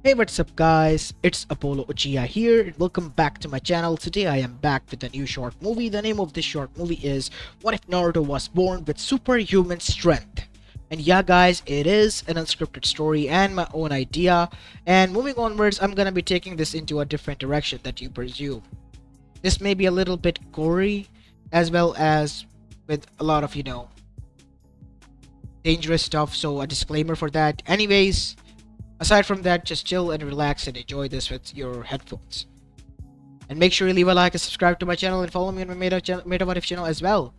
Hey, what's up guys, it's Apollo Uchiha here and welcome back to my channel. Today I am back with a new short movie. The name of this short movie is What If Naruto Was Born with Superhuman Strength? And yeah guys, it is an unscripted story and my own idea, and moving onwards I'm gonna be taking this into a different direction that you presume. This may be a little bit gory as well as with a lot of dangerous stuff, so a disclaimer for that. Anyways, aside from that, just chill and relax and enjoy this with your headphones. And make sure you leave a like and subscribe to my channel and follow me on my Meta What If channel as well.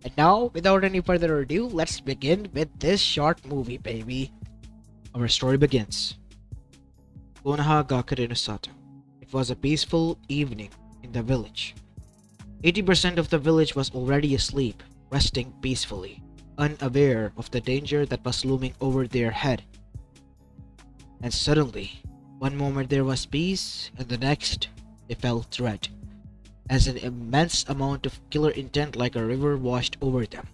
And now, without any further ado, let's begin with this short movie, baby. Our story begins. Konoha Gakure no Sato. It was a peaceful evening in the village. 80% of the village was already asleep, resting peacefully, unaware of the danger that was looming over their head. And suddenly, one moment there was peace, and the next, they felt dread, as an immense amount of killer intent like a river washed over them.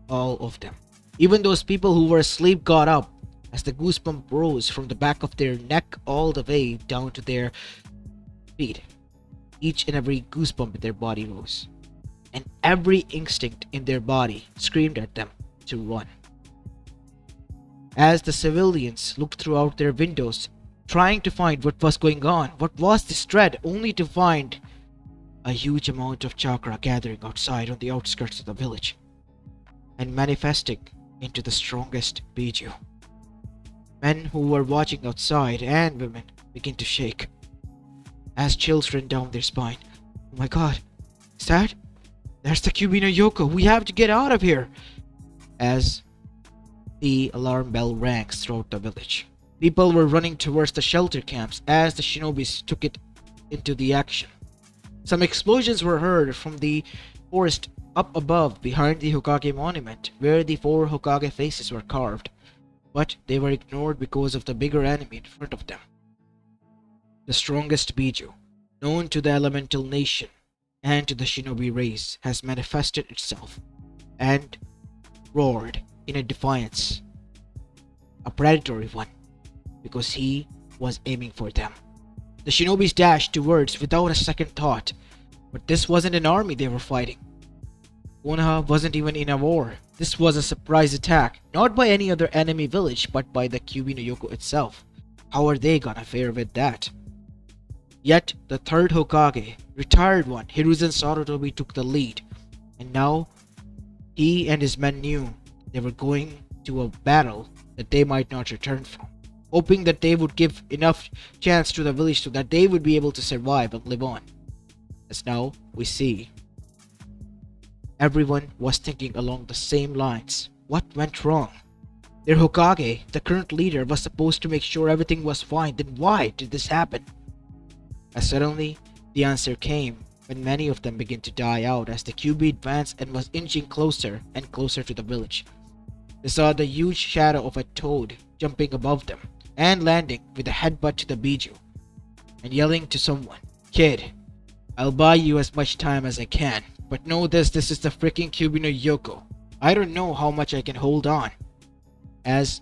All of them. Even those people who were asleep got up, as the goosebump rose from the back of their neck all the way down to their feet. Each and every goosebump in their body rose, and every instinct in their body screamed at them to run. As the civilians looked throughout their windows, trying to find what was going on, what was this dread, only to find a huge amount of chakra gathering outside on the outskirts of the village and manifesting into the strongest Biju. Men who were watching outside and women began to shake as chills ran down their spine. Oh my god, is that? There's the Kyubi no Yoko, we have to get out of here! As the alarm bell rang throughout the village. People were running towards the shelter camps as the shinobis took it into the action. Some explosions were heard from the forest up above behind the Hokage monument where the 4 Hokage faces were carved, but they were ignored because of the bigger enemy in front of them. The strongest Biju, known to the elemental nation and to the shinobi race, has manifested itself and roared in a defiance, a predatory one, because he was aiming for them. The shinobis dashed towards without a second thought, but this wasn't an army they were fighting. Konoha wasn't even in a war. This was a surprise attack, not by any other enemy village, but by the Kyubi no Yoko itself. How are they gonna fare with that? Yet, the 3rd Hokage, retired one, Hiruzen Sarutobi, took the lead, and now he and his men knew they were going to a battle that they might not return from, hoping that they would give enough chance to the village so that they would be able to survive and live on. As now we see, everyone was thinking along the same lines. What went wrong? Their Hokage, the current leader, was supposed to make sure everything was fine. Then why did this happen? As suddenly, the answer came when many of them began to die out as the Kyubi advanced and was inching closer and closer to the village. They saw the huge shadow of a toad jumping above them and landing with a headbutt to the Biju and yelling to someone, "Kid, I'll buy you as much time as I can, but know this is the freaking Kyubi no Yoko. I don't know how much I can hold on." As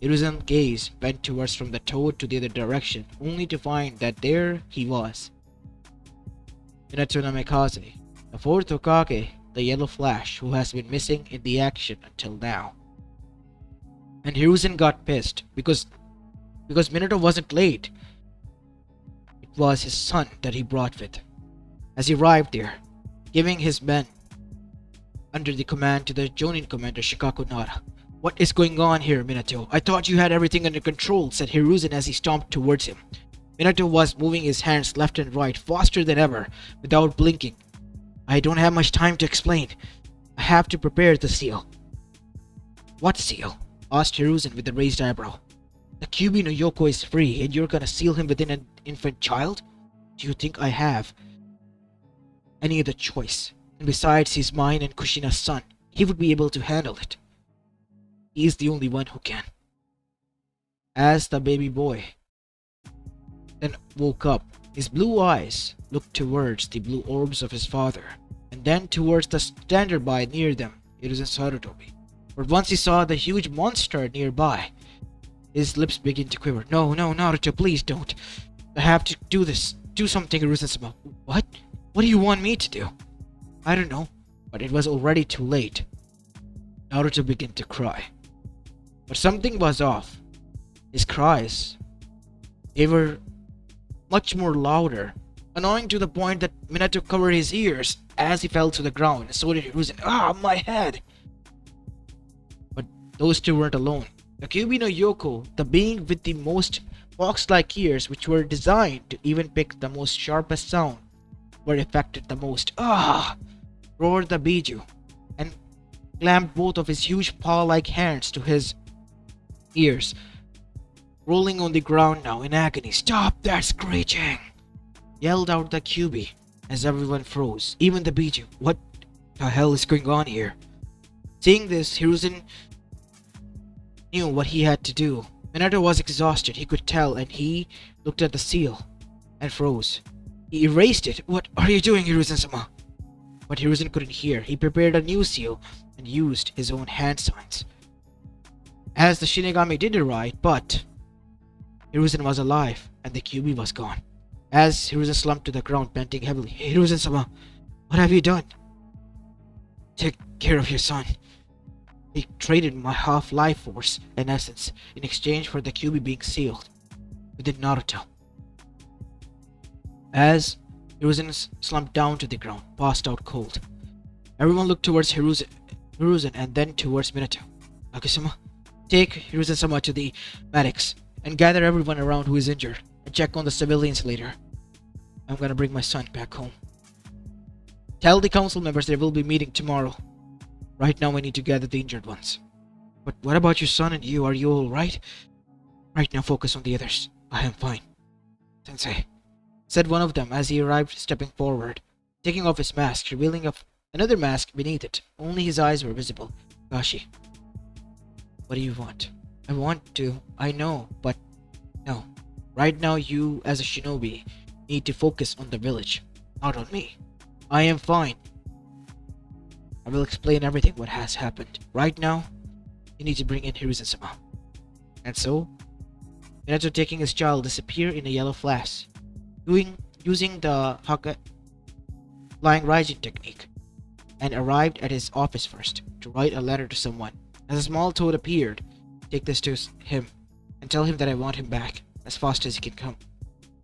Hiruzen's gaze bent towards from the toad to the other direction, only to find that there he was. Minato Namikaze, the 4th Hokage, the Yellow Flash, who has been missing in the action until now. And Hiruzen got pissed because Minato wasn't late. It was his son that he brought with. As he arrived there, giving his men under the command to the Jonin commander Shikaku Nara. "What is going on here, Minato? I thought you had everything under control," said Hiruzen as he stomped towards him. Minato was moving his hands left and right faster than ever, without blinking. "I don't have much time to explain. I have to prepare the seal." "What seal?" asked Hiruzen with a raised eyebrow. "The Kyubi no Yoko is free, and you're gonna seal him within an infant child? Do you think I have any other choice? And besides, he's mine and Kushina's son. He would be able to handle it. He's the only one who can." As the baby boy then woke up, his blue eyes looked towards the blue orbs of his father, and then towards the standby near them, Hiruzen Sarutobi. But once he saw the huge monster nearby, His lips begin to quiver. No, no, Naruto, please don't. I have to do this. Do something, Hiruzen-sama. What? What do you want me to do? I don't know. But it was already too late. Naruto began to cry. But something was off. His cries, they were much more louder, annoying to the point that Minato covered his ears as he fell to the ground, and so did Hiruzen. Ah, my head! But those two weren't alone. The Kyuubi no Yoko, the being with the most fox-like ears, which were designed to even pick the most sharpest sound, were affected the most. Ah! Roared the Biju, and clamped both of his huge paw-like hands to his ears, rolling on the ground now in agony. Stop that screeching! Yelled out the Kyuubi as everyone froze, even the Biju. What the hell is going on here? Seeing this, Hiruzen knew what he had to do. Minato was exhausted, he could tell, and he looked at the seal and froze. He erased it. What are you doing, Hiruzen-sama? But Hiruzen couldn't hear. He prepared a new seal and used his own hand signs. As the Shinigami did it right, but Hiruzen was alive and the Kyuubi was gone. As Hiruzen slumped to the ground, panting heavily. Hiruzen-sama, what have you done? Take care of your son. He traded my half-life force and essence in exchange for the Kyuubi being sealed within Naruto. As Hiruzen slumped down to the ground, passed out cold, everyone looked towards Hiruzen and then towards Minato. Akisama, take Hiruzen-sama to the medics and gather everyone around who is injured and check on the civilians later. I'm gonna bring my son back home. Tell the council members they will be meeting tomorrow. Right now we need to gather the injured ones. But what about your son and you? Are you alright? Right now focus on the others. I am fine, Sensei, said one of them as he arrived, stepping forward, taking off his mask, revealing another mask beneath it. Only his eyes were visible. Kashi, what do you want? I want to, I know, but no. Right now you, as a shinobi, need to focus on the village, not on me. I am fine. I will explain everything what has happened. Right now, you need to bring in Hiruzen-sama. And so, Minato, taking his child, disappeared in a yellow flash, using the flying rising technique, and arrived at his office first to write a letter to someone. As a small toad appeared, take this to him and tell him that I want him back as fast as he can come.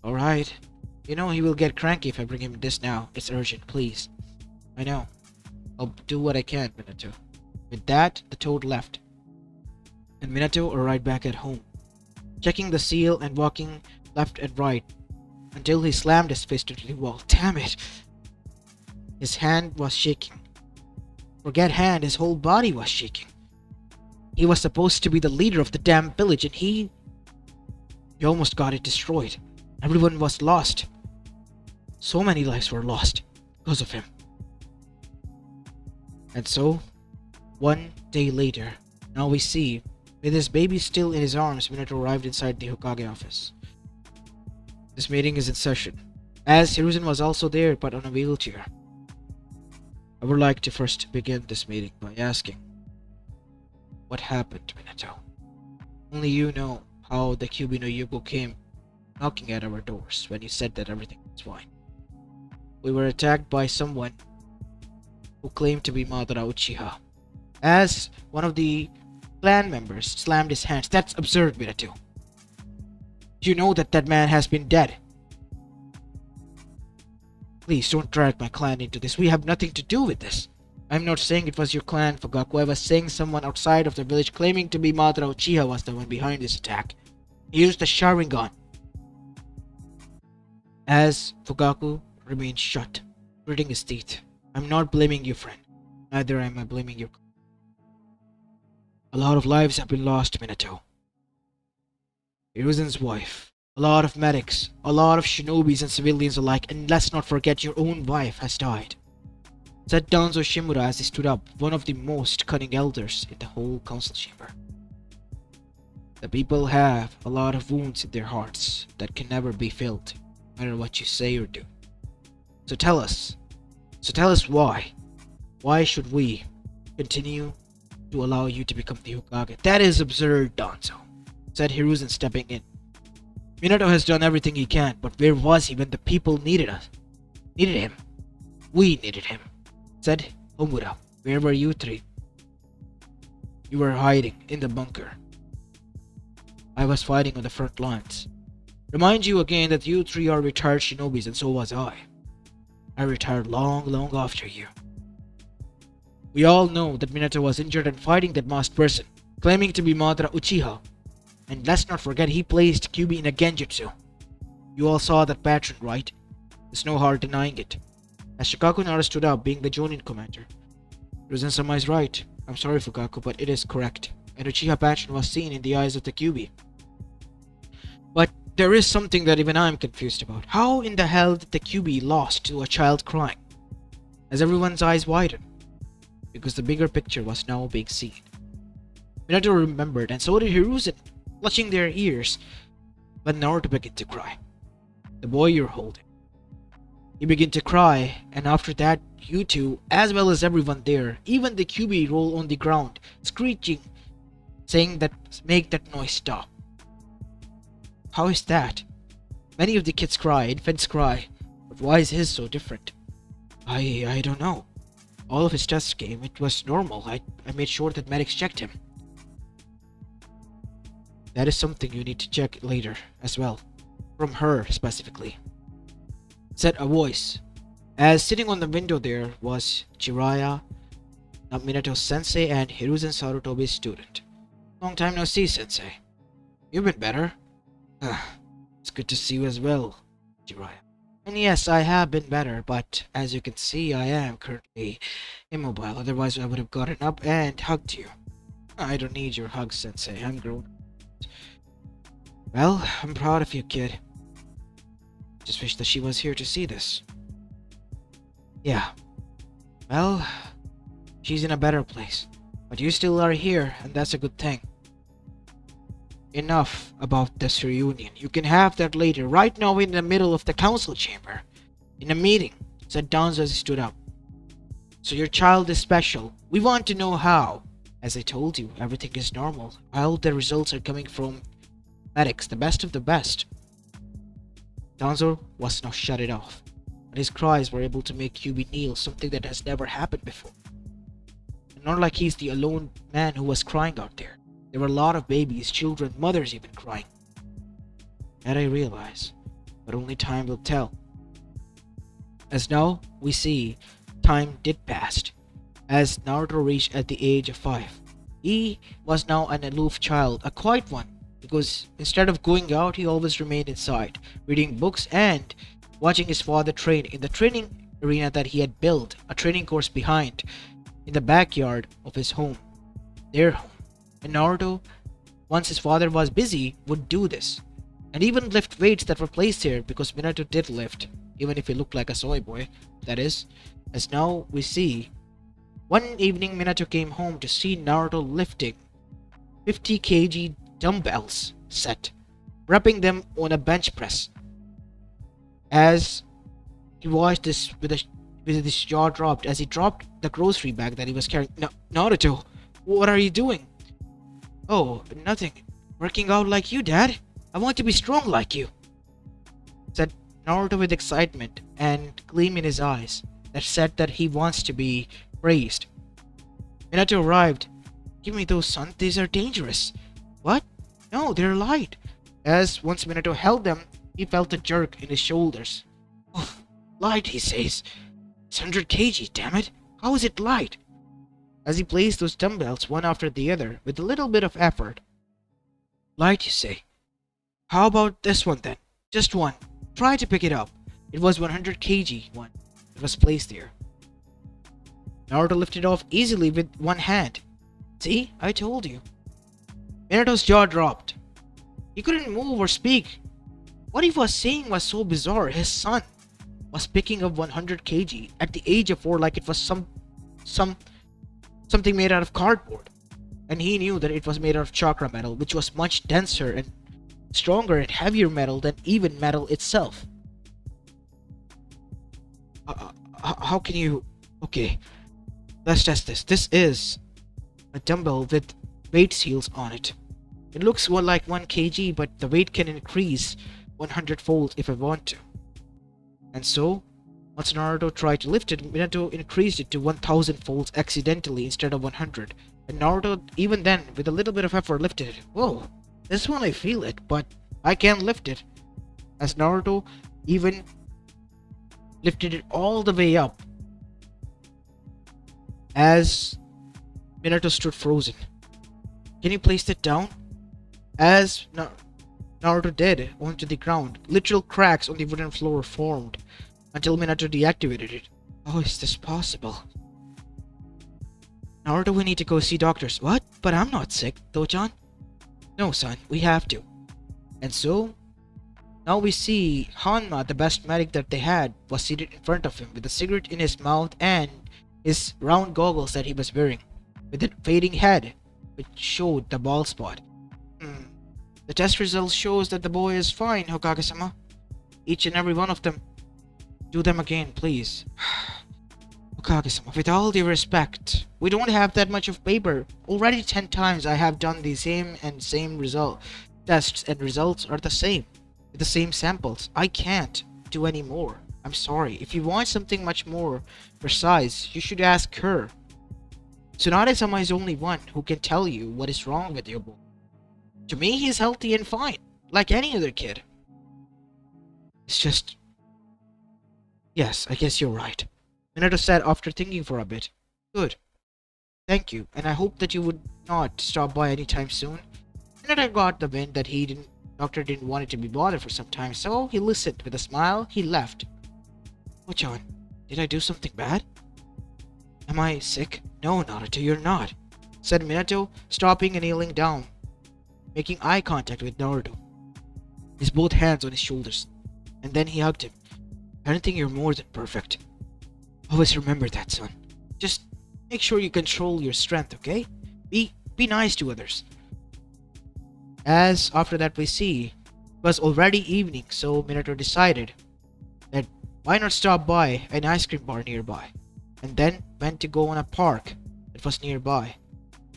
Alright. You know he will get cranky if I bring him this now. It's urgent, please. I know. I'll do what I can, Minato. With that, the toad left, and Minato arrived back at home, checking the seal and walking left and right until he slammed his fist into the wall. Damn it! His hand was shaking. Forget hand, his whole body was shaking. He was supposed to be the leader of the damn village, and he almost got it destroyed. Everyone was lost. So many lives were lost because of him. And so, one day later, now we see, with his baby still in his arms, Minato arrived inside the Hokage office. This meeting is in session, as Hiruzen was also there but on a wheelchair. I would like to first begin this meeting by asking, what happened, Minato? Only you know how the Kyuubi no Yoko came knocking at our doors when you said that everything was fine. We were attacked by someone who claimed to be Madara Uchiha. As one of the clan members slammed his hands. That's absurd, Minato. You know that that man has been dead. Please don't drag my clan into this. We have nothing to do with this. I'm not saying it was your clan, Fugaku. I was saying someone outside of the village claiming to be Madara Uchiha was the one behind this attack. He used the Sharingan. As Fugaku remained shut, gritting his teeth. I'm not blaming you, friend. Neither am I blaming you. A lot of lives have been lost, Minato. Hiruzen's wife, a lot of medics, a lot of shinobis and civilians alike, and let's not forget your own wife has died, said Danzo Shimura as he stood up, one of the most cunning elders in the whole council chamber. The people have a lot of wounds in their hearts that can never be filled, no matter what you say or do. So tell us why. Why should we continue to allow you to become the Hokage? That is absurd, Danzo, said Hiruzen, stepping in. Minato has done everything he can, but where was he when the people needed us? Needed him. We needed him, said Homura. Where were you three? You were hiding in the bunker. I was fighting on the front lines. Remind you again that you three are retired shinobis, and so was I. I retired long after you. We all know that Minato was injured and fighting that masked person, claiming to be Madara Uchiha. And let's not forget he placed Kyuubi in a genjutsu. You all saw that pattern, right? There's no hard denying it. As Shikaku Nara stood up, being the Jonin commander. Hiruzen-sama is right. I'm sorry, Fukaku, but it is correct. An Uchiha pattern was seen in the eyes of the Kyuubi. But there is something that even I'm confused about. How in the hell did the Kyuubi lost to a child crying? As everyone's eyes widened, because the bigger picture was now being seen. Minato remembered, and so did Hiruzen, clutching their ears when Naruto began to cry. The boy you're holding. He began to cry, and after that, you two, as well as everyone there, even the Kyuubi, roll on the ground, screeching, saying that make that noise stop. How is that? Many of the kids cry, infants cry, but why is his so different? I don't know. All of his tests came, it was normal. I made sure that medics checked him. That is something you need to check later as well. From her specifically. Said a voice. As sitting on the window there was Jiraiya, Minato sensei, and Hiruzen Sarutobi's student. Long time no see, sensei. You've been better. It's good to see you as well, Jiraiya. And yes, I have been better, but as you can see, I am currently immobile. Otherwise, I would have gotten up and hugged you. I don't need your hug, sensei. I'm grown. Well, I'm proud of you, kid. Just wish that she was here to see this. Yeah. Well, she's in a better place. But you still are here, and that's a good thing. Enough about this reunion. You can have that later. Right now, in the middle of the council chamber. In a meeting, said Danzo as he stood up. So your child is special. We want to know how. As I told you, everything is normal. All the results are coming from medics, the best of the best. Danzo was now shut it off, but his cries were able to make Kyuubi kneel, something that has never happened before. And not like he's the alone man who was crying out there. There were a lot of babies, children, mothers even crying. That I realize, but only time will tell. As now we see, time did pass. As Naruto reached at the age of 5, he was now an aloof child, a quiet one, because instead of going out, he always remained inside, reading books and watching his father train in the training arena that he had built, a training course behind, in the backyard of his home, their home. And Naruto, once his father was busy, would do this, and even lift weights that were placed here, because Minato did lift, even if he looked like a soy boy, that is. As now we see, one evening Minato came home to see Naruto lifting 50 kg dumbbells set, wrapping them on a bench press. As he watched this with his jaw dropped, as he dropped the grocery bag that he was carrying. Naruto, what are you doing? Oh, nothing. Working out like you, Dad. I want to be strong like you, said Naruto with excitement and gleam in his eyes that said that he wants to be praised. Minato arrived. Give me those, son. These are dangerous. What? No, they're light. As once Minato held them, he felt a jerk in his shoulders. Oh, light, he says. It's 100 kg, damn it. How is it light? As he placed those dumbbells one after the other with a little bit of effort. Light, you say? How about this one then? Just one. Try to pick it up. It was 100 kg one. It was placed there. Naruto lifted off easily with one hand. See, I told you. Minato's jaw dropped. He couldn't move or speak. What he was saying was so bizarre. His son was picking up 100 kg at the age of 4 like it was something made out of cardboard. And he knew that it was made out of chakra metal, which was much denser and stronger and heavier metal than even metal itself. How can you... Okay, let's test this. This is a dumbbell with weight seals on it. It looks like 1 kg, but the weight can increase 100-fold if I want to. And so, once Naruto tried to lift it, Minato increased it to 1000 folds accidentally instead of 100. And Naruto, even then, with a little bit of effort, lifted it. Whoa, this one I feel it, but I can't lift it. As Naruto even lifted it all the way up. As Minato stood frozen. Can you place that down? As Naruto did onto the ground, literal cracks on the wooden floor formed until Minato deactivated it. How is this possible? Naruto, we need to go see doctors. What? But I'm not sick, Dochan. No, son, we have to. And so, now we see Hanma, the best medic that they had, was seated in front of him with a cigarette in his mouth and his round goggles that he was wearing, with a fading head, which showed the bald spot. The test results shows that the boy is fine, Hokage-sama. Each and every one of them. Do them again, please. Hokage-sama, with all due respect, we don't have that much of paper. Already 10 times I have done the same result. Tests and results are the same. With the same samples. I can't do any more. I'm sorry. If you want something much more precise, you should ask her. Tsunade-sama is only one who can tell you what is wrong with your boy. To me, he's healthy and fine, like any other kid. It's just... Yes, I guess you're right. Minato said after thinking for a bit. Good. Thank you, and I hope that you would not stop by anytime soon. Minato got the wind that doctor didn't want it to be bothered for some time, so he listened. With a smile, he left. Ochan, did I do something bad? Am I sick? No, Naruto, you're not, said Minato, stopping and kneeling down, making eye contact with Naruto, his both hands on his shoulders, and then he hugged him. I don't think you're more than perfect. Always remember that, son. Just make sure you control your strength, okay? Be nice to others. As after that we see, it was already evening, so Minato decided that why not stop by an ice cream bar nearby, and then went to go on a park that was nearby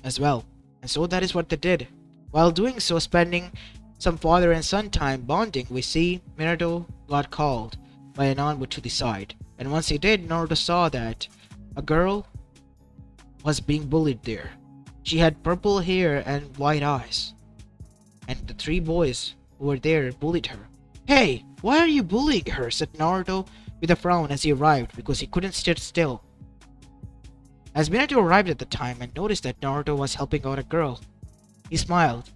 as well. And so that is what they did. While doing so, spending some father and son time bonding, we see Minato got called by an onward to the side. And once he did, Naruto saw that a girl was being bullied there. She had purple hair and white eyes. And the 3 boys who were there bullied her. Hey, why are you bullying her? Said Naruto with a frown as he arrived, because he couldn't sit still. As Minato arrived at the time and noticed that Naruto was helping out a girl, he smiled,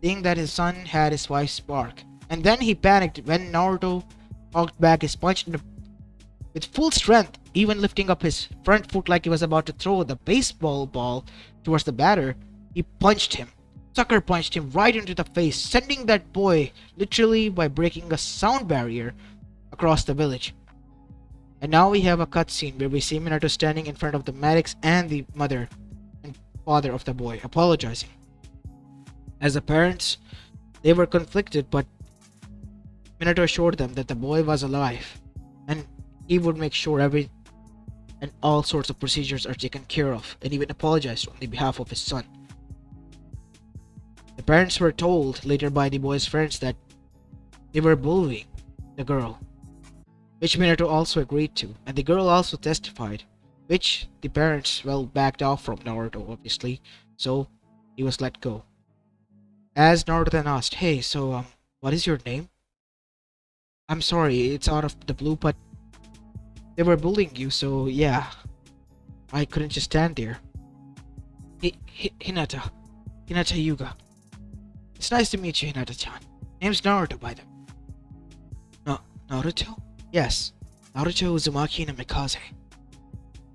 seeing that his son had his wife's spark. And then he panicked when Naruto hooked back his punch with full strength, even lifting up his front foot like he was about to throw the baseball ball towards the batter. He punched him. Sucker punched him right into the face, sending that boy literally by breaking a sound barrier across the village. And now we have a cutscene where we see Minato standing in front of the medics and the mother and father of the boy, apologizing. As the parents, they were conflicted, but Minato assured them that the boy was alive, and he would make sure every and all sorts of procedures are taken care of, and even apologized on the behalf of his son. The parents were told later by the boy's friends that they were bullying the girl, which Minato also agreed to, and the girl also testified, which the parents backed off from Naruto, obviously, so he was let go. As Naruto then asked, hey, so what is your name? I'm sorry, it's out of the blue, but they were bullying you, so yeah, I couldn't just stand there. Hinata Hyuga. It's nice to meet you, Hinata-chan. Name's Naruto, by the way. Naruto? Yes, Naruto Uzumaki no Mikaze.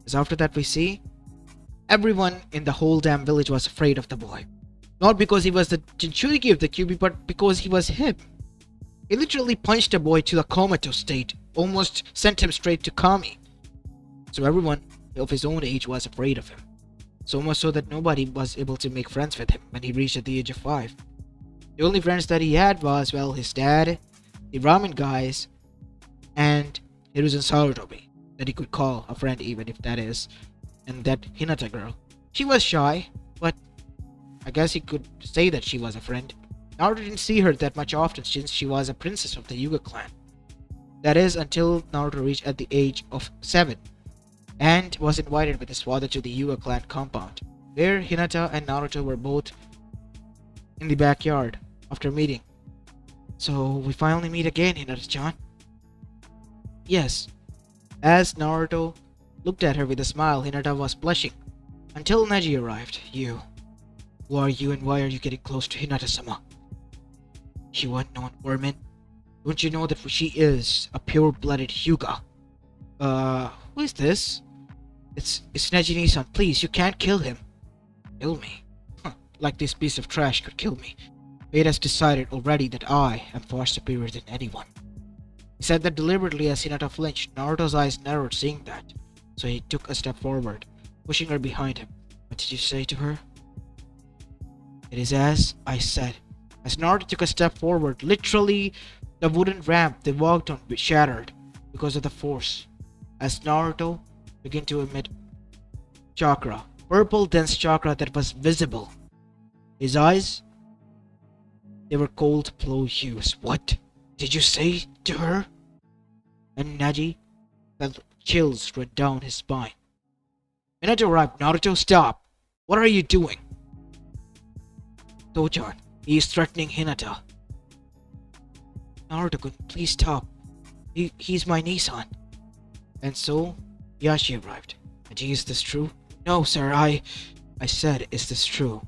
As after that we see, everyone in the whole damn village was afraid of the boy. Not because he was the Jinchuriki of the Kyuubi, but because he was him. He literally punched the boy to a comatose state, almost sent him straight to Kami. So everyone of his own age was afraid of him. So much so that nobody was able to make friends with him when he reached the age of 5. The only friends that he had was, his dad, the ramen guys, and Hiruzen Sarutobi, that he could call a friend even if that is, and that Hinata girl. She was shy, but I guess he could say that she was a friend. Naruto didn't see her that much often since she was a princess of the Hyuga clan. That is, until Naruto reached at the age of 7 and was invited with his father to the Hyuga clan compound, where Hinata and Naruto were both in the backyard after meeting. So we finally meet again, Hinata-chan. Yes. As Naruto looked at her with a smile, Hinata was blushing. Until Neji arrived. You. Who are you and why are you getting close to Hinata-sama? She unknown vermin. Don't you know that she is a pure-blooded Hyuga? Who is this? It's Neji-san. Please, you can't kill him. Kill me? Like this piece of trash could kill me. Fate has decided already that I am far superior than anyone. He said that deliberately as Hinata flinched. Naruto's eyes narrowed seeing that, so he took a step forward, pushing her behind him. What did you say to her? It is as I said. As Naruto took a step forward, literally the wooden ramp they walked on shattered because of the force. As Naruto began to emit chakra, purple dense chakra that was visible. His eyes, they were cold blue hues. What did you say to her? And Neji felt chills run down his spine. Minato arrived. Naruto, stop! What are you doing? Tojan, he is threatening Hinata. Naruto-kun, please stop. He's my Nissan. And so, Yashi arrived. Neji, is this true? No, sir, I said, is this true?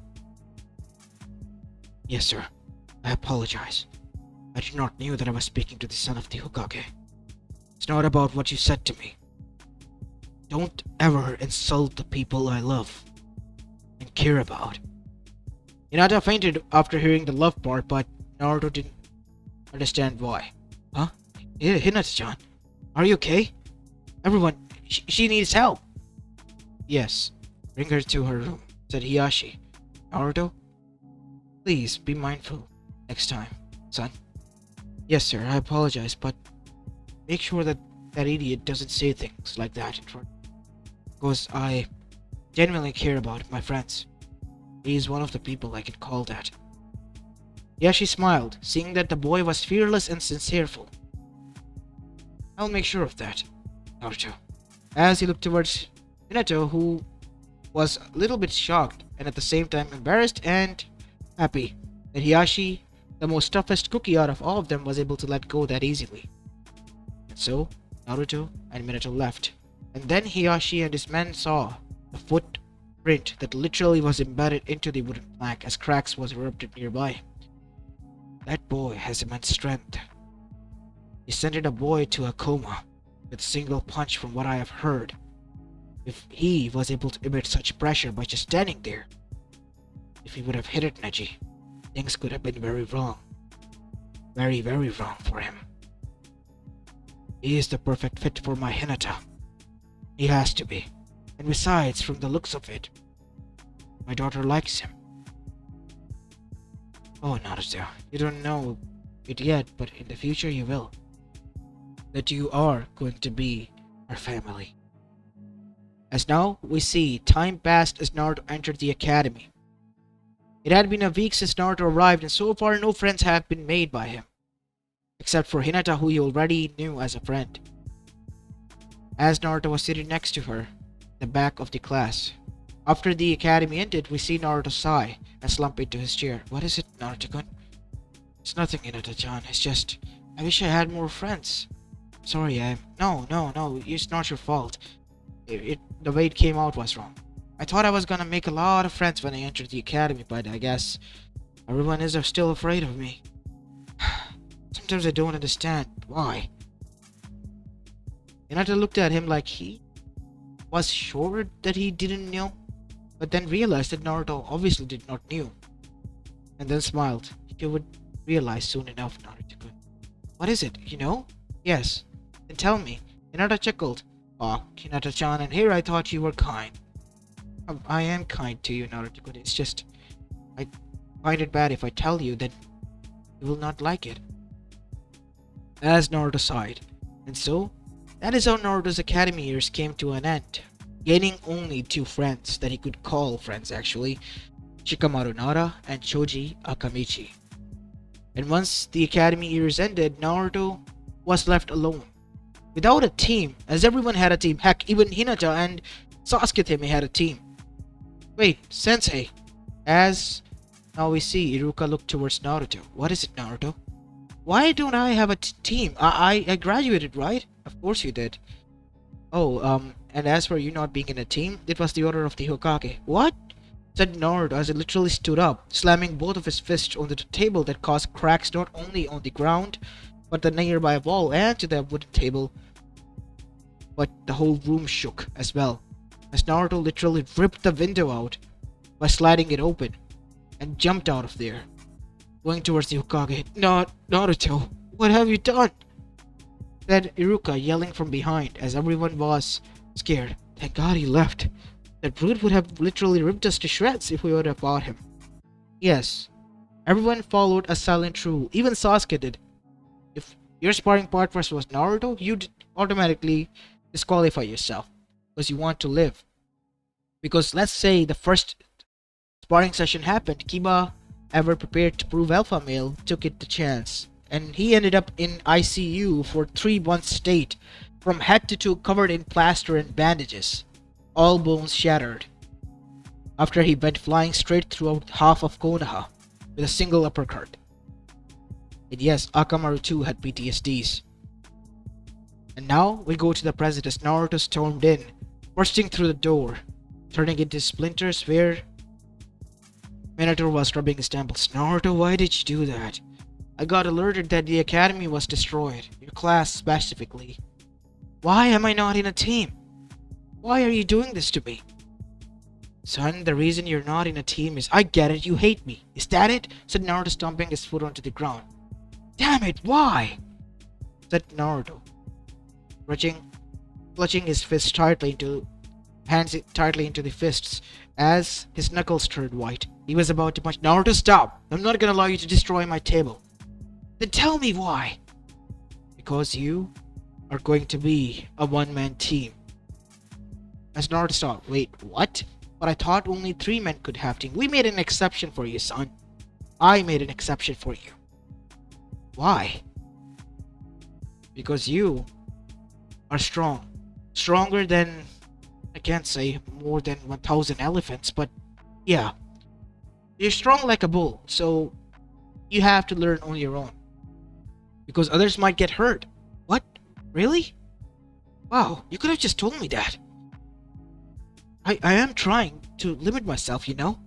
Yes, sir. I apologize. I did not know that I was speaking to the son of the Hokage. It's not about what you said to me. Don't ever insult the people I love and care about. Hinata fainted after hearing the love part, but Naruto didn't understand why. Huh? Hinata-chan, are you okay? Everyone, she needs help. Yes, bring her to her room, said Hiyashi. Naruto, please be mindful next time, son. Yes, sir, I apologize, but make sure that idiot doesn't say things like that in front. Because I genuinely care about my friends. He is one of the people I can call that. Yashi smiled, seeing that the boy was fearless and sincereful. I'll make sure of that, Naruto. As he looked towards Minato, who was a little bit shocked and at the same time embarrassed and happy that Hiyashi, the most toughest cookie out of all of them, was able to let go that easily. And so, Naruto and Minato left. And then Hiyashi and his men saw the footprint that literally was embedded into the wooden plank as cracks was erupted nearby. That boy has immense strength. He sent a boy to a coma with a single punch from what I have heard. If he was able to emit such pressure by just standing there, if he would have hit it Neji, things could have been very wrong. Very, very wrong for him. He is the perfect fit for my Hinata. He has to be. And besides, from the looks of it, my daughter likes him. Oh, Naruto, you don't know it yet, but in the future you will. That you are going to be our family. As now we see, time passed as Naruto entered the academy. It had been a week since Naruto arrived, and so far no friends have been made by him, except for Hinata, who he already knew as a friend. As Naruto was sitting next to her, in the back of the class. After the academy ended, we see Naruto sigh and slump into his chair. What is it, Naruto-kun? It's nothing, Hinata-chan. It's just, I wish I had more friends. Sorry, No, it's not your fault. The way it came out was wrong. I thought I was gonna make a lot of friends when I entered the academy, but I guess everyone is still afraid of me. Sometimes I don't understand why. Hinata looked at him like he was sure that he didn't know, but then realized that Naruto obviously did not know, and then smiled. You would realize soon enough, Naruto-kun. What is it, you know? Yes. Then tell me. Hinata chuckled. Oh, Hinata-chan, and here I thought you were kind. I am kind to you, Naruto-kun. It's just, I find it bad if I tell you that you will not like it. As Naruto sighed. And so, that is how Naruto's academy years came to an end, gaining only 2 friends that he could call friends actually, Shikamaru Nara, and Choji Akamichi. And once the academy years ended, Naruto was left alone. Without a team, as everyone had a team. Heck, even Hinata and Sasuke had a team. Wait, Sensei. As now we see, Iruka looked towards Naruto. What is it, Naruto? Why don't I have a team? I graduated, right? Of course you did. Oh, and as for you not being in a team, it was the order of the Hokage. What? Said Naruto as he literally stood up, slamming both of his fists on the table that caused cracks not only on the ground, but the nearby wall and to the wooden table. But the whole room shook as well, as Naruto literally ripped the window out by sliding it open and jumped out of there, going towards the Hokage. Naruto, what have you done? Said Iruka, yelling from behind as everyone was scared. Thank God he left. That brute would have literally ripped us to shreds if we would have fought him. Yes, everyone followed a silent rule. Even Sasuke did. If your sparring partner was Naruto, you'd automatically disqualify yourself because you want to live. Because let's say the first sparring session happened, Kiba, ever prepared to prove alpha male, took it the chance. And he ended up in ICU for 3 months state, from head to toe covered in plaster and bandages, all bones shattered, after he went flying straight throughout half of Konoha with a single uppercut. And yes, Akamaru too had PTSDs. And now we go to the present as Naruto stormed in, bursting through the door, turning into splinters where Minato was rubbing his temples. Naruto, why did you do that? I got alerted that the academy was destroyed, your class specifically. Why am I not in a team? Why are you doing this to me? Son, the reason you're not in a team is I get it, you hate me. Is that it? Said Naruto, stomping his foot onto the ground. Damn it, why? Said Naruto, clutching his fists tightly into the fists as his knuckles turned white. He was about to punch. Naruto, stop! I'm not gonna allow you to destroy my table. Then tell me why. Because you are going to be a one-man team. As Naruto stopped. Wait, what? But I thought only 3 men could have team. We made an exception for you, son. I made an exception for you. Why? Because you are strong. Stronger than, I can't say more than 1,000 elephants, but yeah. You're strong like a bull, so you have to learn on your own. Because others might get hurt. What? Really? Wow, you could have just told me that. I am trying to limit myself, you know?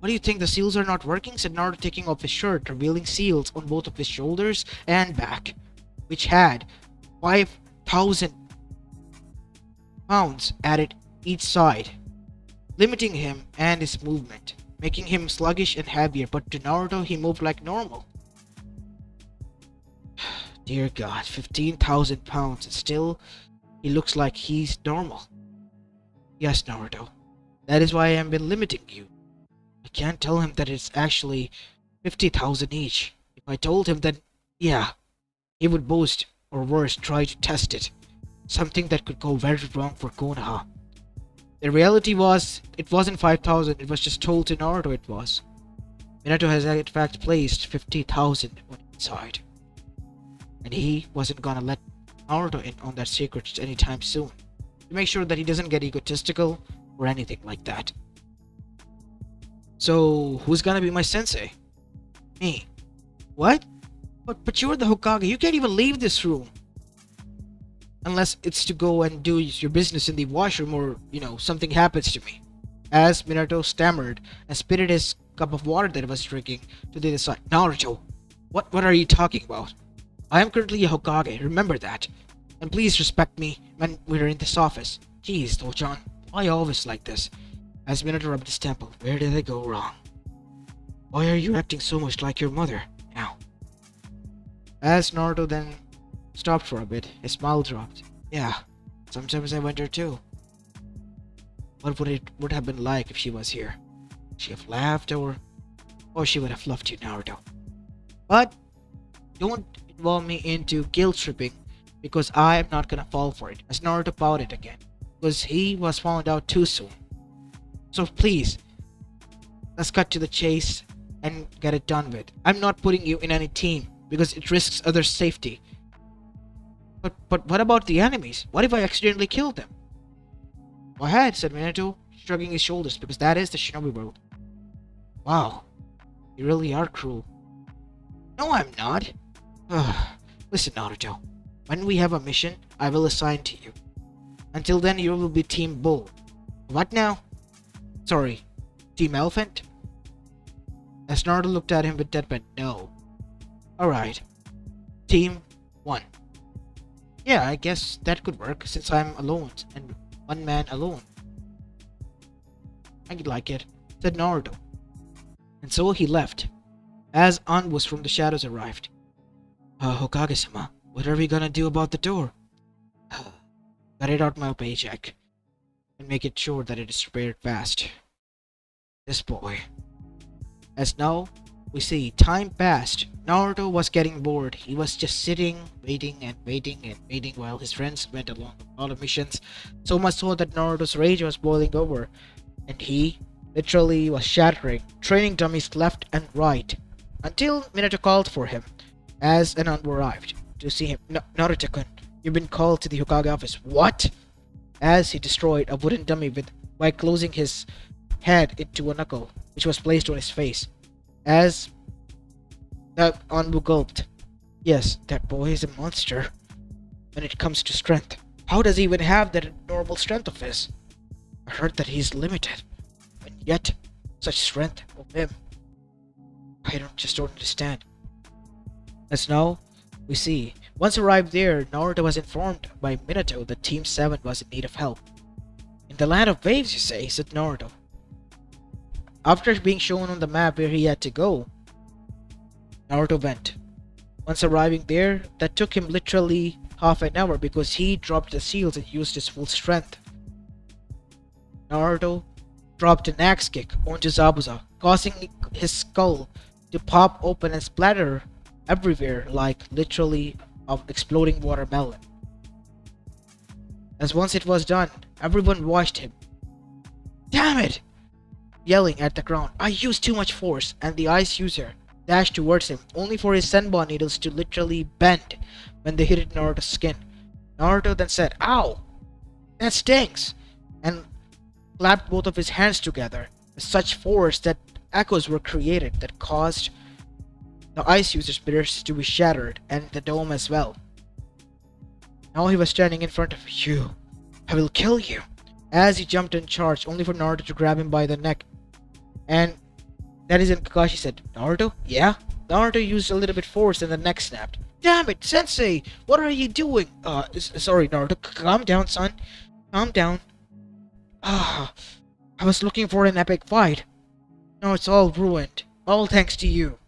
What do you think, the seals are not working? Said Naruto, taking off his shirt, revealing seals on both of his shoulders and back, which had 5,000 pounds added each side, limiting him and his movement, making him sluggish and heavier, but to Naruto he moved like normal. Dear God, 15,000 pounds and still he looks like he's normal. Yes, Naruto, that is why I have been limiting you. I can't tell him that it's actually 50,000 each. If I told him that, yeah, he would boast, or worse, try to test it. Something that could go very wrong for Konoha. The reality was, it wasn't 5,000, it was just told to Naruto it was. Minato has in fact placed 50,000 on inside. And he wasn't gonna let Naruto in on that secret anytime soon. To make sure that he doesn't get egotistical or anything like that. So, who's gonna be my sensei? Me. What? But you're the Hokage, you can't even leave this room. Unless it's to go and do your business in the washroom or, something happens to me. As Minato stammered and spitted his cup of water that he was drinking to the other side. Naruto, what are you talking about? I am currently a Hokage, remember that. And please respect me when we're in this office. Jeez, Dochan, why always like this? As Minato rubbed his temple, where did I go wrong? Why are you acting so much like your mother now? As Naruto then stopped for a bit, his smile dropped. Yeah, sometimes I wonder too. What would have been like if she was here? Would she have laughed or she would have loved you, Naruto. But don't involve me into guilt tripping because I am not gonna fall for it. As Naruto pouted again, because he was found out too soon. So please, Let's cut to the chase and get it done with. I'm not putting you in any team because it risks others' safety. But what about the enemies? What if I accidentally kill them? Go ahead, said Minato, shrugging his shoulders, because that is the shinobi world. Wow, you really are cruel. No, I'm not. Listen, Naruto. When we have a mission, I will assign to you. Until then, you will be Team Bull. What now? Sorry, Team Elephant? As Naruto looked at him with deadpan, no. Alright. Team 1. Yeah, I guess that could work since I'm alone and one man alone. I like it, said Naruto. And so he left, as Anbus from the shadows arrived. Hokage-sama, what are we gonna do about the door? Got it out my paycheck, and make it sure that it is repaired fast. This boy. As now, we see time passed. Naruto was getting bored. He was just sitting, waiting and waiting and waiting while his friends went along with all the missions. So much so that Naruto's rage was boiling over, and he literally was shattering, training dummies left and right, until Minato called for him, as an Anbu arrived to see him. Naruto-kun, you've been called to the Hokage office. What? As he destroyed a wooden dummy by closing his head into a knuckle, which was placed on his face. As the Anbu gulped. Yes, that boy is a monster. When it comes to strength, how does he even have that normal strength of his? I heard that he's limited, and yet such strength of him. I just don't understand. As now, we see, once arrived there, Naruto was informed by Minato that Team 7 was in need of help. In the land of waves, you say, said Naruto. After being shown on the map where he had to go, Naruto went. Once arriving there, that took him literally half an hour because he dropped the seals and used his full strength. Naruto dropped an axe kick onto Zabuza, causing his skull to pop open and splatter everywhere like literally of exploding watermelon. As once it was done, everyone watched him. Damn it! Yelling at the ground, I used too much force, and the ice user dashed towards him, only for his senbon needles to literally bend when they hit Naruto's skin. Naruto then said, Ow! That stings! And clapped both of his hands together with such force that echoes were created that caused the ice user's spears to be shattered and the dome as well. Now he was standing in front of you. I will kill you! As he jumped and charged, only for Naruto to grab him by the neck. And that is when Kakashi said, Naruto? Yeah? Naruto used a little bit force and the neck snapped. Damn it, Sensei! What are you doing? Sorry, Naruto. Calm down, son. Calm down. I was looking for an epic fight. Now it's all ruined. All thanks to you.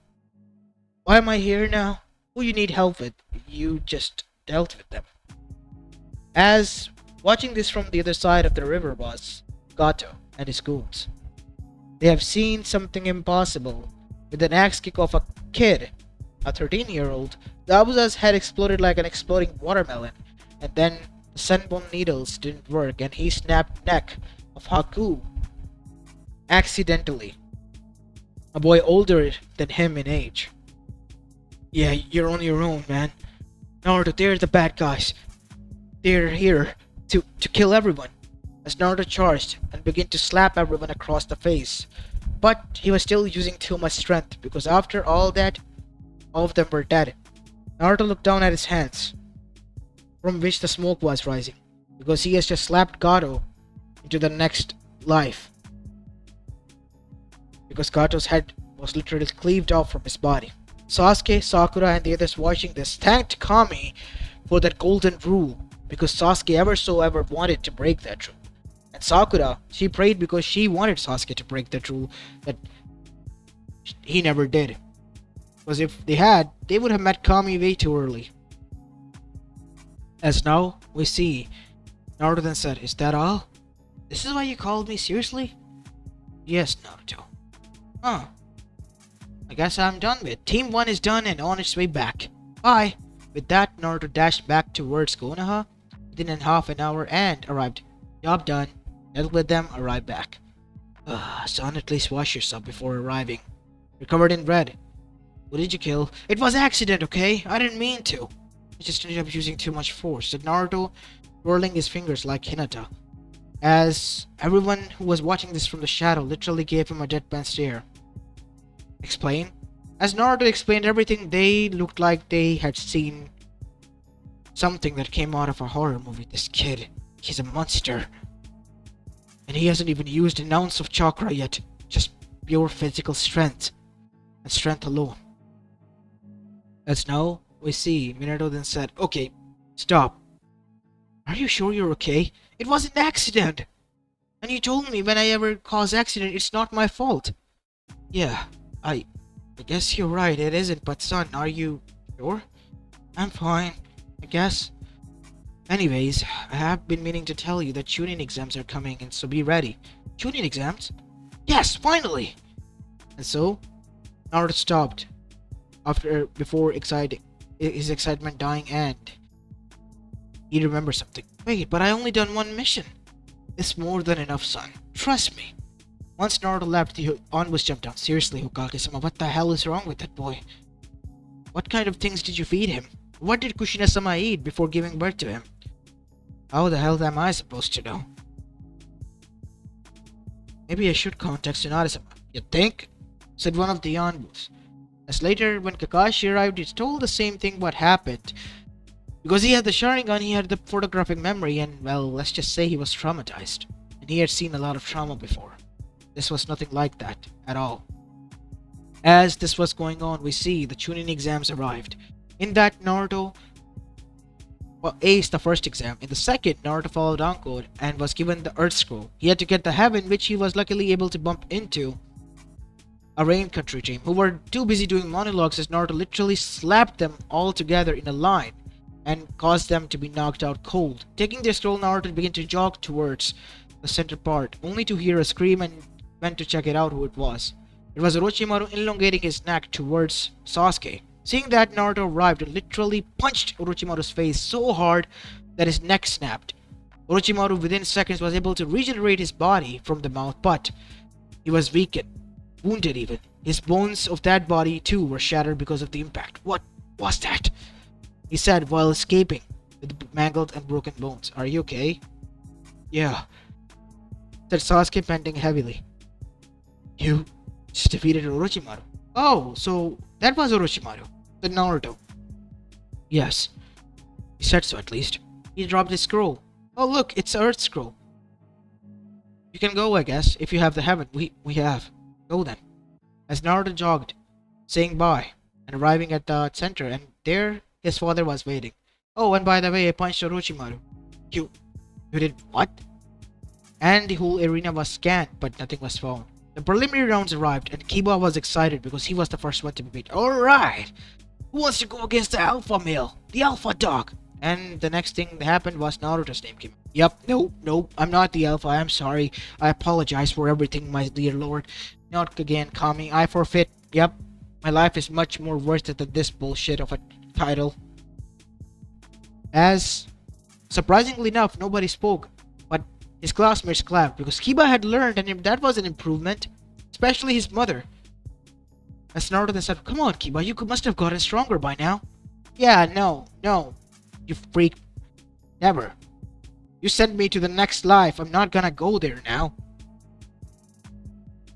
Why am I here now? Who you need help with? You just dealt with them. As watching this from the other side of the river was Gato and his goons. They have seen something impossible. With an axe kick of a kid, a 13-year-old, Zabuza's head exploded like an exploding watermelon, and then the senbon needles didn't work and he snapped neck of Haku accidentally. A boy older than him in age. Yeah, you're on your own, man. Naruto, they're the bad guys. They're here to kill everyone. As Naruto charged and began to slap everyone across the face. But he was still using too much strength because after all that, all of them were dead. Naruto looked down at his hands, from which the smoke was rising, because he has just slapped Gato into the next life. Because Gato's head was literally cleaved off from his body. Sasuke, Sakura, and the others watching this thanked Kami for that golden rule, because Sasuke ever wanted to break that rule. And Sakura, she prayed because she wanted Sasuke to break that rule that he never did. Because if they had, they would have met Kami way too early. As now, we see, Naruto then said, Is that all? This is why you called me, seriously? Yes, Naruto. Huh. I guess I'm done with. Team 1 is done and on its way back. Bye. With that, Naruto dashed back towards Konoha within half an hour and arrived. Job done. Dealt with them, arrived back. Son, at least wash yourself before arriving. You're covered in red. Who did you kill? It was accident, okay? I didn't mean to. I just ended up using too much force, said Naruto, twirling his fingers like Hinata. As everyone who was watching this from the shadow literally gave him a deadpan stare. Explain? As Naruto explained everything, they looked like they had seen something that came out of a horror movie. This kid, he's a monster. And he hasn't even used an ounce of chakra yet. Just pure physical strength. And strength alone. As now we see, Minato then said, "Okay, stop. Are you sure you're okay? It was an accident. And you told me when I ever cause accident, it's not my fault." "Yeah, I guess you're right, it isn't, but son, are you sure?" "I'm fine, I guess. Anyways, I have been meaning to tell you that Chunin exams are coming, and so be ready." "Chunin exams?" "Yes, finally!" And so, Naruto stopped before his excitement dying, and he remembered something. "Wait, but I only done one mission." "It's more than enough, son. Trust me." Once Naruto left, the onwards jumped down. "Seriously, Hokage-sama, what the hell is wrong with that boy? What kind of things did you feed him? What did Kushina-sama eat before giving birth to him?" "How the hell am I supposed to know?" "Maybe I should contact Tsunade-sama." "You think?" said one of the Yanbus. As later, when Kakashi arrived, he told the same thing what happened. Because he had the Sharingan, he had the photographic memory, and well, let's just say he was traumatized. And he had seen a lot of trauma before. This was nothing like that at all. As this was going on, we see the Chunin exams arrived. In that, Naruto aced the first exam. In the second, Naruto followed Anko and was given the Earth Scroll. He had to get the Heaven, which he was luckily able to bump into a Rain Country team, who were too busy doing monologues as Naruto literally slapped them all together in a line and caused them to be knocked out cold. Taking their stroll, Naruto began to jog towards the center part, only to hear a scream and went to check it out who it was. It was Orochimaru elongating his neck towards Sasuke. Seeing that, Naruto arrived and literally punched Orochimaru's face so hard that his neck snapped. Orochimaru within seconds was able to regenerate his body from the mouth, but he was weakened, wounded even. His bones of that body too were shattered because of the impact. "What was that?" he said while escaping with mangled and broken bones. "Are you okay?" "Yeah," said Sasuke, panting heavily. "You just defeated Orochimaru." "Oh, so that was Orochimaru," said Naruto. "Yes, he said so at least." He dropped his scroll. "Oh look, it's Earth Scroll. You can go, I guess, if you have the Heaven. We have. Go then." As Naruto jogged, saying bye, and arriving at the center, and there his father was waiting. "Oh, and by the way, I punched Orochimaru." You did what?" And the whole arena was scanned, but nothing was found. The preliminary rounds arrived, and Kiba was excited because he was the first one to be beat. "Alright! Who wants to go against the alpha male? The alpha dog?" And the next thing that happened was Naruto's name came up. "Yep, no, I'm not the alpha. I'm sorry. I apologize for everything, my dear lord. Not again, Kami. I forfeit. Yep, my life is much more worth it than this bullshit of a title." As, surprisingly enough, nobody spoke, but his classmates clapped because Kiba had learned, and that was an improvement, especially his mother. As Naruto then said, "Come on, Kiba, you must have gotten stronger by now." "Yeah, no, you freak. Never. You sent me to the next life. I'm not gonna go there now."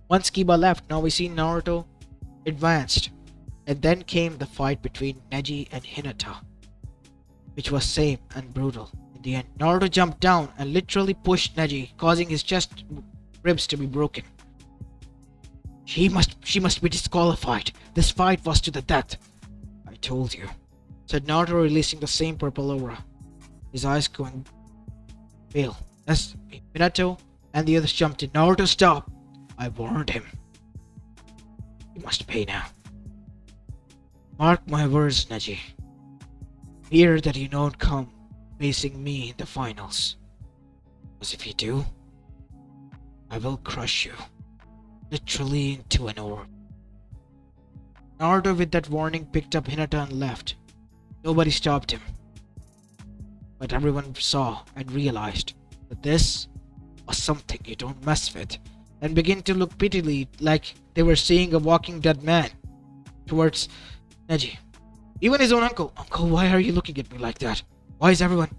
Once Kiba left, now we see Naruto advanced, and then came the fight between Neji and Hinata, which was same and brutal. In the end, Naruto jumped down and literally pushed Neji, causing his chest ribs to be broken. She must be disqualified. This fight was to the death." "I told you," said Naruto, releasing the same purple aura, his eyes going pale. As Minato and the others jumped in, "Naruto, stop! I warned him. You must pay now. Mark my words, Neji. Fear that you don't come facing me in the finals. Because if you do, I will crush you. Literally into an orb." Naruto, with that warning, picked up Hinata and left. Nobody stopped him. But everyone saw and realized that this was something you don't mess with. and began to look pitifully like they were seeing a walking dead man towards Neji. Even his own uncle. Uncle, why are you looking at me like that? Why is everyone...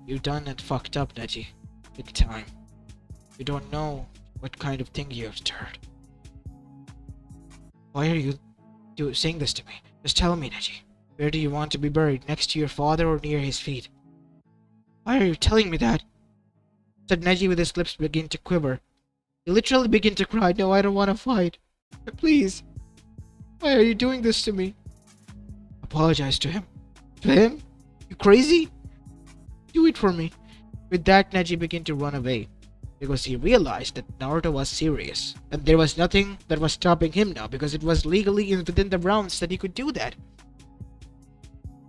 You done and fucked up, Neji. Big time. You don't know what kind of thing you have stirred. Why are you saying this to me? Just tell me, Neji. Where do you want to be buried? Next to your father or near his feet? Why are you telling me that? Said Neji with his lips begin to quiver. He literally began to cry. No, I don't want to fight. Please. Why are you doing this to me? Apologize to him. To him? You crazy? Do it for me. With that, Neji began to run away, because he realized that Naruto was serious, and there was nothing that was stopping him now, because it was legally within the realms that he could do that.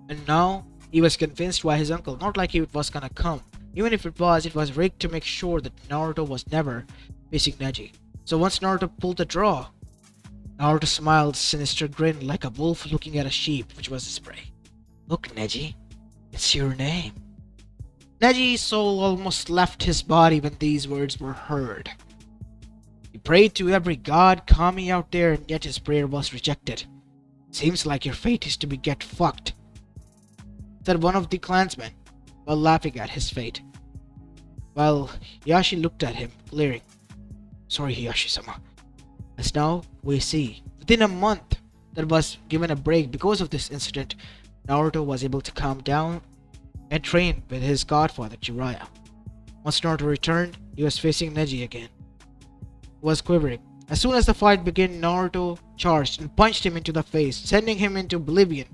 And now, he was convinced by his uncle, not like it was gonna come. Even if it was rigged to make sure that Naruto was never facing Neji. So once Naruto pulled the draw, Naruto smiled a sinister grin like a wolf looking at a sheep, which was his prey. Look, Neji, it's your name. Neji's soul almost left his body when these words were heard. He prayed to every god, kami out there, and yet his prayer was rejected. Seems like your fate is to be get fucked, said one of the clansmen, while laughing at his fate. While Hiyashi looked at him, glaring. Sorry, Hiyashi-sama. As now we see, within a month that was given a break because of this incident, Naruto was able to calm down and train with his godfather Jiraiya. Once Naruto returned, he was facing Neji again. He was quivering. As soon as the fight began, Naruto charged and punched him into the face, sending him into oblivion,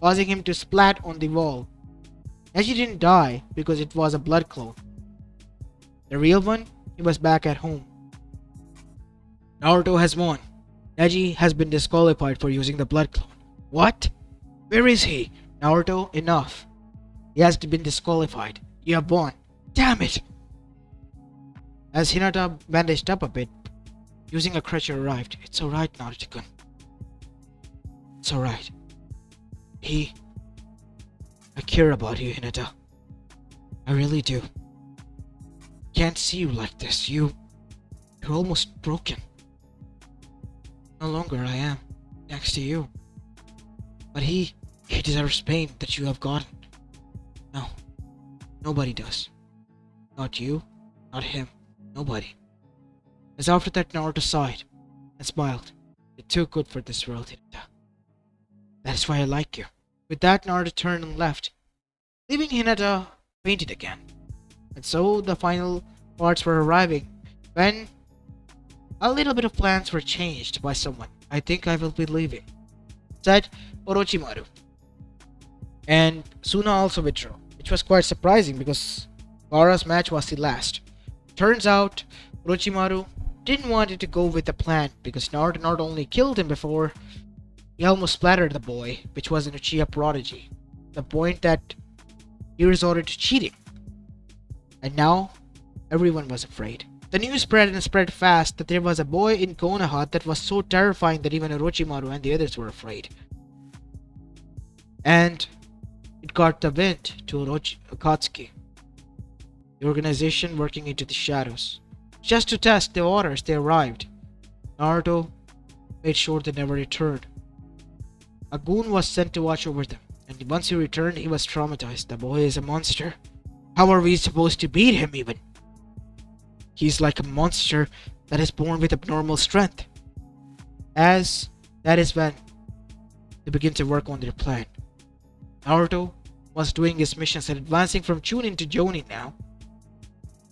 causing him to splat on the wall. Neji didn't die because it was a blood clone. The real one, he was back at home. Naruto has won. Neji has been disqualified for using the blood clone. What? Where is he? Naruto, enough. He has been disqualified. You have won. Damn it! As Hinata bandaged up a bit, using a crutch arrived. It's alright, Naruto-kun. It's alright. I care about you, Hinata. I really do. Can't see you like this. You're almost broken. No longer I am, next to you. But he deserves pain that you have gotten. No, nobody does. Not you, not him, nobody. As after that, Naruto sighed and smiled. You're too good for this world, Hinata. That is why I like you. With that, Naruto turned and left, leaving Hinata fainted again. And so the final parts were arriving when a little bit of plans were changed by someone. I think I will be leaving, said Orochimaru. And Suna also withdrew, which was quite surprising because Gaara's match was the last. Turns out Orochimaru didn't want it to go with the plan because Naruto not only killed him before, he almost splattered the boy, which was an Uchiha prodigy. The point that he resorted to cheating. And now everyone was afraid. The news spread and spread fast that there was a boy in Konoha that was so terrifying that even Orochimaru and the others were afraid. And it got the wind to Akatsuki, the organization working into the shadows. Just to test the waters, they arrived. Naruto made sure they never returned. A goon was sent to watch over them, and once he returned, he was traumatized. The boy is a monster. How are we supposed to beat him even? He's like a monster that is born with abnormal strength. As that is when they begin to work on their plan. Naruto was doing his missions and advancing from Chunin to Jonin now,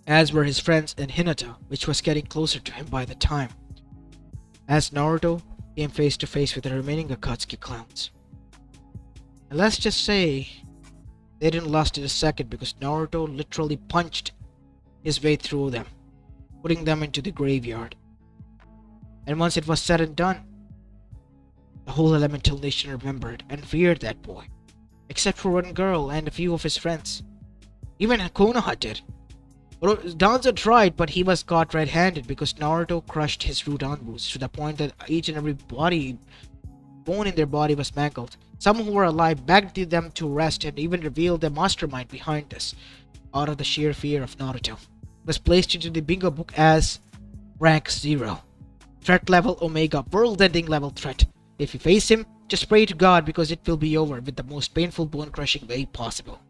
as were his friends and Hinata, which was getting closer to him by the time. As Naruto came face to face with the remaining Akatsuki clowns. And let's just say they didn't last a second because Naruto literally punched his way through them, putting them into the graveyard. And once it was said and done, the whole elemental nation remembered and feared that boy, except for one girl and a few of his friends. Even Konoha did. Danzo tried, but he was caught red-handed because Naruto crushed his Rudanbus to the point that each and every bone in their body was mangled. Some who were alive begged them to rest and even revealed the mastermind behind this, out of the sheer fear of Naruto. He was placed into the bingo book as Rank 0. Threat level Omega, world-ending level threat. If you face him, just pray to God because it will be over with the most painful bone-crushing way possible.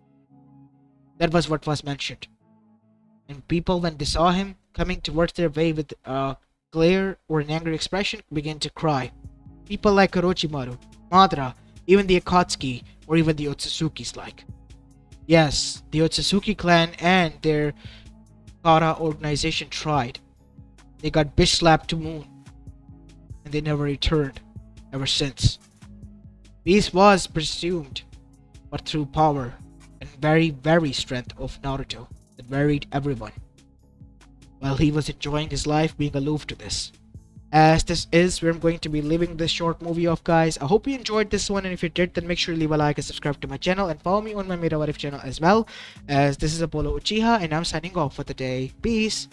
That was what was mentioned. And people, when they saw him coming towards their way with a glare or an angry expression, began to cry. People like Orochimaru, Madara, even the Akatsuki, or even the Otsuzukis like. Yes, the Otsutsuki clan and their Kara organization tried. They got bitch slapped to moon, and they never returned ever since. Peace was presumed, but through power and very strength of Naruto that buried everyone, while he was enjoying his life being aloof to this. As this is where I'm going to be leaving this short movie off, guys. I hope you enjoyed this one, and if you did, then make sure to leave a like and subscribe to my channel and follow me on my Meta What If channel as well. As this is Apollo Uchiha, and I'm signing off for the day. Peace!